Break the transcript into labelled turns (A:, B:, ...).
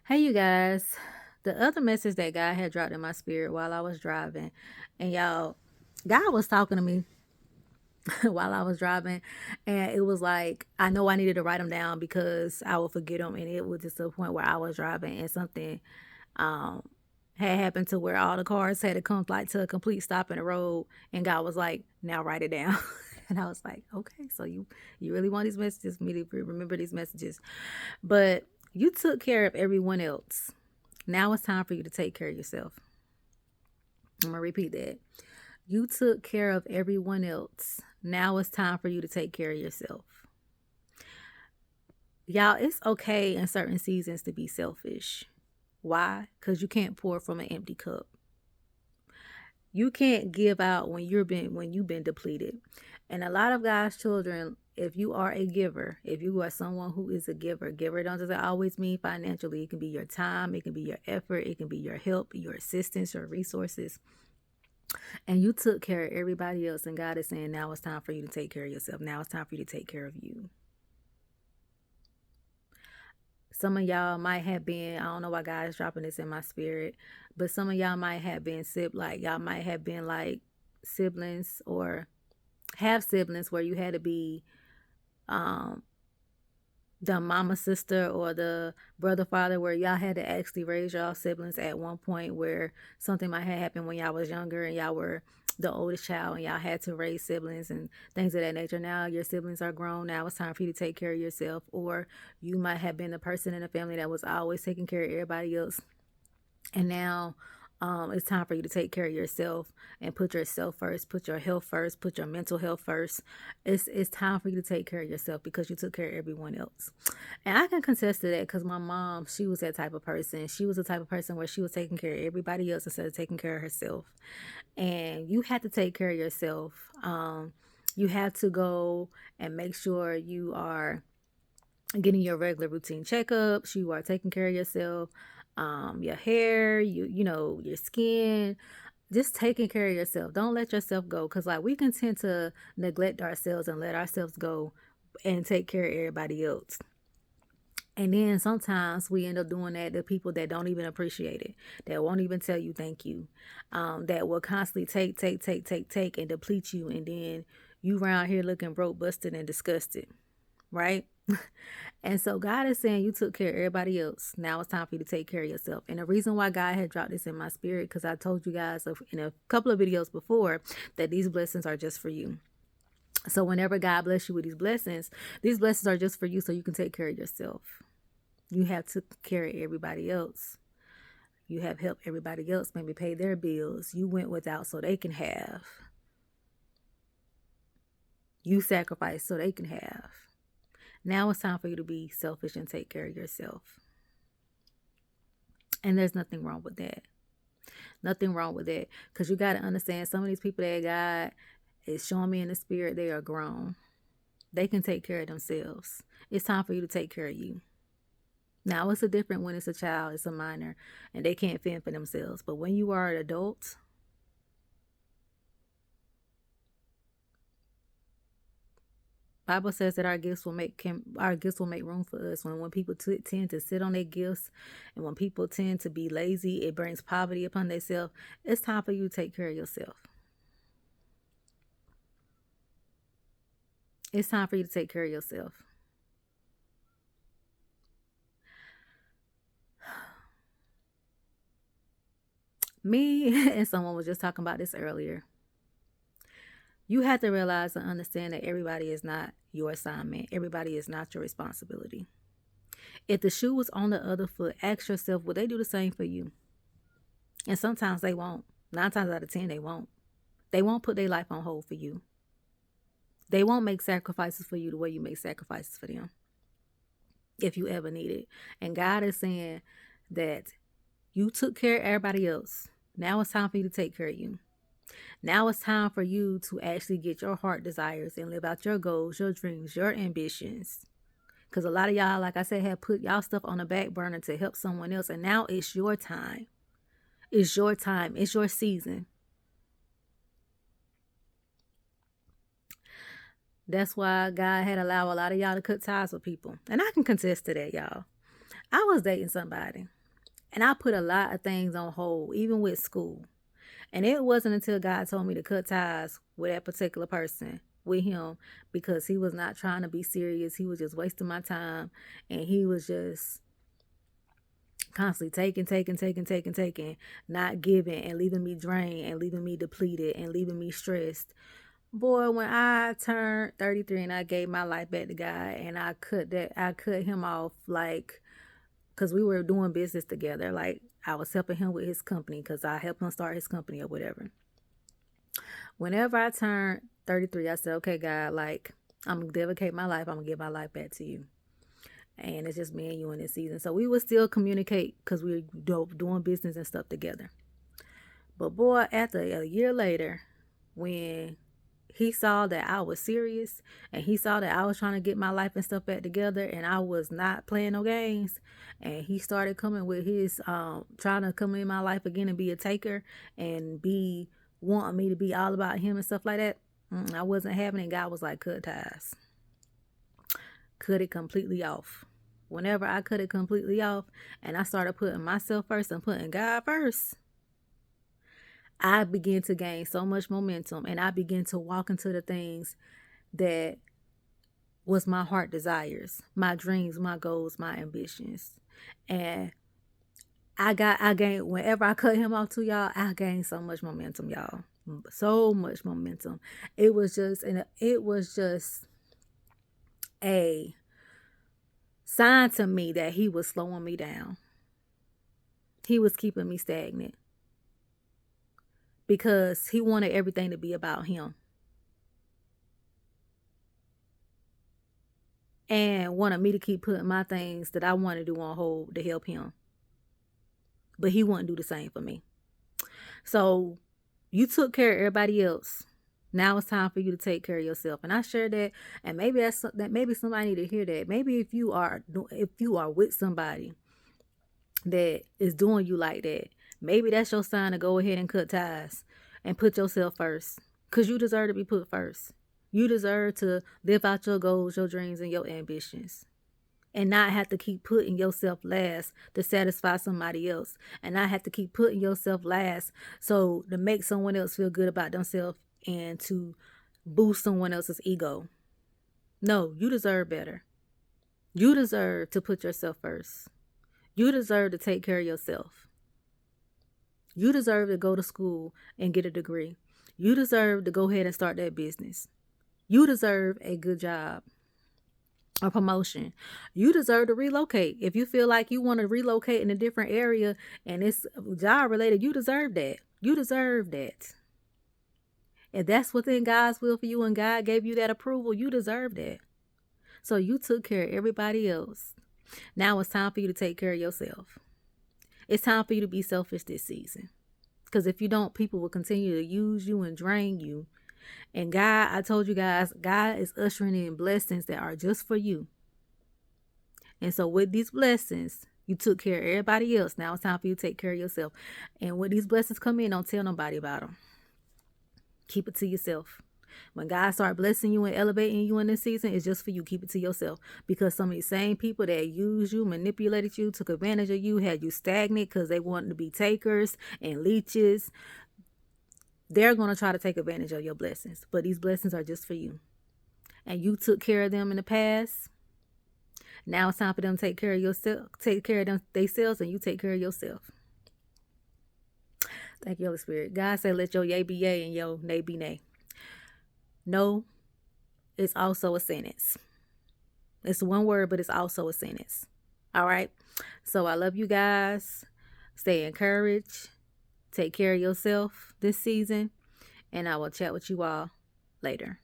A: Hey, you guys. The other message that God had dropped in my spirit while I was driving, and y'all, God was talking to me while I was driving, and it was like I know I needed to write them down because I would forget them, and it was just a point where I was driving and something um had happened to where all the cars had to come like to a complete stop in the road, and God was like, "Now write it down." And I was like, "Okay, so you really want these messages? Me to remember these messages?" But you took care of everyone else. Now it's time for you to take care of yourself. I'm going to repeat that. You took care of everyone else. Now it's time for you to take care of yourself. Y'all, it's okay in certain seasons to be selfish. Why? Because you can't pour from an empty cup. You can't give out when you've been depleted. And a lot of God's children, if you are a giver, if you are someone who is a giver doesn't always mean financially. It can be your time, it can be your effort, it can be your help, your assistance, your resources. And you took care of everybody else, and God is saying, now it's time for you to take care of yourself. Now it's time for you to take care of you. Some of y'all might have been, I don't know why God is dropping this in my spirit, but some of y'all might have been y'all might have been like siblings or have siblings where you had to be um the mama sister or the brother father where y'all had to actually raise y'all siblings at one point where something might have happened when y'all was younger and y'all were the oldest child and y'all had to raise siblings and things of that nature. Now your siblings are grown. Now it's time for you to take care of yourself. Or you might have been the person in the family that was always taking care of everybody else, and now it's time for you to take care of yourself and put yourself first, put your health first, put your mental health first. It's time for you to take care of yourself because you took care of everyone else. And I can contest to that because my mom, she was that type of person. She was the type of person where she was taking care of everybody else instead of taking care of herself. And you have to take care of yourself. You have to go and make sure you are getting your regular routine checkups, you are taking care of yourself, your hair, your skin, just taking care of yourself. Don't let yourself go, because like we can tend to neglect ourselves and let ourselves go and take care of everybody else. And then sometimes we end up doing that to people that don't even appreciate it, that won't even tell you thank you, that will constantly take, and deplete you. And then you around here looking broke, busted, and disgusted, right? And so God is saying you took care of everybody else. Now it's time for you to take care of yourself. And the reason why God had dropped this in my spirit, because I told you guys in a couple of videos before that these blessings are just for you. So whenever God bless you with these blessings are just for you so you can take care of yourself. You have to care of everybody else. You have helped everybody else maybe pay their bills. You went without so they can have. You sacrificed so they can have. Now it's time for you to be selfish and take care of yourself. And there's nothing wrong with that. Nothing wrong with that. Because you got to understand, some of these people that God is showing me in the spirit, they are grown. They can take care of themselves. It's time for you to take care of you. Now, it's a different when it's a child, it's a minor, and they can't fend for themselves. But when you are an adult, Bible says that our gifts will make room for us. When people tend to sit on their gifts, and when people tend to be lazy, it brings poverty upon themselves. It's time for you to take care of yourself. It's time for you to take care of yourself. Me and someone was just talking about this earlier. You have to realize and understand that everybody is not your assignment. Everybody is not your responsibility. If the shoe was on the other foot, ask yourself, will they do the same for you? And sometimes they won't. 9 times out of 10, they won't. They won't put their life on hold for you. They won't make sacrifices for you the way you make sacrifices for them, if you ever need it. And God is saying that you took care of everybody else. Now it's time for you to take care of you. Now it's time for you to actually get your heart desires and live out your goals, your dreams, your ambitions. Because a lot of y'all, like I said, have put y'all stuff on the back burner to help someone else. And now it's your time. It's your time. It's your season. That's why God had allowed a lot of y'all to cut ties with people. And I can contest to that, y'all. I was dating somebody. And I put a lot of things on hold, even with school. And it wasn't until God told me to cut ties with that particular person, with him, because he was not trying to be serious. He was just wasting my time. And he was just constantly taking, not giving, and leaving me drained, and leaving me depleted, and leaving me stressed. Boy, when I turned 33 and I gave my life back to God, and I cut him off, like, because we were doing business together. Like, I was helping him with his company because I helped him start his company or whatever. Whenever I turned 33, I said, okay, God, like, I'm going to dedicate my life. I'm going to give my life back to you. And it's just me and you in this season. So we would still communicate because we were doing business and stuff together. But boy, after a year later, when he saw that I was serious, and he saw that I was trying to get my life and stuff back together, and I was not playing no games, and he started coming with his trying to come in my life again and be a taker and be wanting me to be all about him and stuff like that. I wasn't having it. God was like, cut ties. Cut it completely off. Whenever I cut it completely off and I started putting myself first and putting God first, I began to gain so much momentum, and I began to walk into the things that was my heart desires, my dreams, my goals, my ambitions. And I gained, whenever I cut him off to y'all, I gained so much momentum, y'all. So much momentum. It was just a sign to me that he was slowing me down. He was keeping me stagnant because he wanted everything to be about him, and wanted me to keep putting my things that I want to do on hold to help him. But he wouldn't do the same for me. So you took care of everybody else. Now it's time for you to take care of yourself. And I share that, and maybe maybe somebody need to hear that. Maybe if you are with somebody that is doing you like that, maybe that's your sign to go ahead and cut ties and put yourself first, because you deserve to be put first. You deserve to live out your goals, your dreams, and your ambitions, and not have to keep putting yourself last to satisfy somebody else, and not have to keep putting yourself last so to make someone else feel good about themselves and to boost someone else's ego. No, you deserve better. You deserve to put yourself first. You deserve to take care of yourself. You deserve to go to school and get a degree. You deserve to go ahead and start that business. You deserve a good job, a promotion. You deserve to relocate. If you feel like you want to relocate in a different area and it's job related, you deserve that. You deserve that. If that's within God's will for you and God gave you that approval, you deserve that. So you took care of everybody else. Now it's time for you to take care of yourself. It's time for you to be selfish this season. Because if you don't, people will continue to use you and drain you. And God, I told you guys, God is ushering in blessings that are just for you. And so with these blessings, you took care of everybody else. Now it's time for you to take care of yourself. And when these blessings come in, don't tell nobody about them. Keep it to yourself. When God starts blessing you and elevating you in this season, it's just for you. Keep it to yourself. Because some of these same people that used you, manipulated you, took advantage of you, had you stagnant because they wanted to be takers and leeches, they're going to try to take advantage of your blessings. But these blessings are just for you. And you took care of them in the past. Now it's time for them to take care of yourself, take care of them themselves, and you take care of yourself. Thank you, Holy Spirit. God said, let your yay be yay and your nay be nay. No, it's also a sentence. It's one word, but it's also a sentence. All right. So I love you guys. Stay encouraged. Take care of yourself this season. And I will chat with you all later.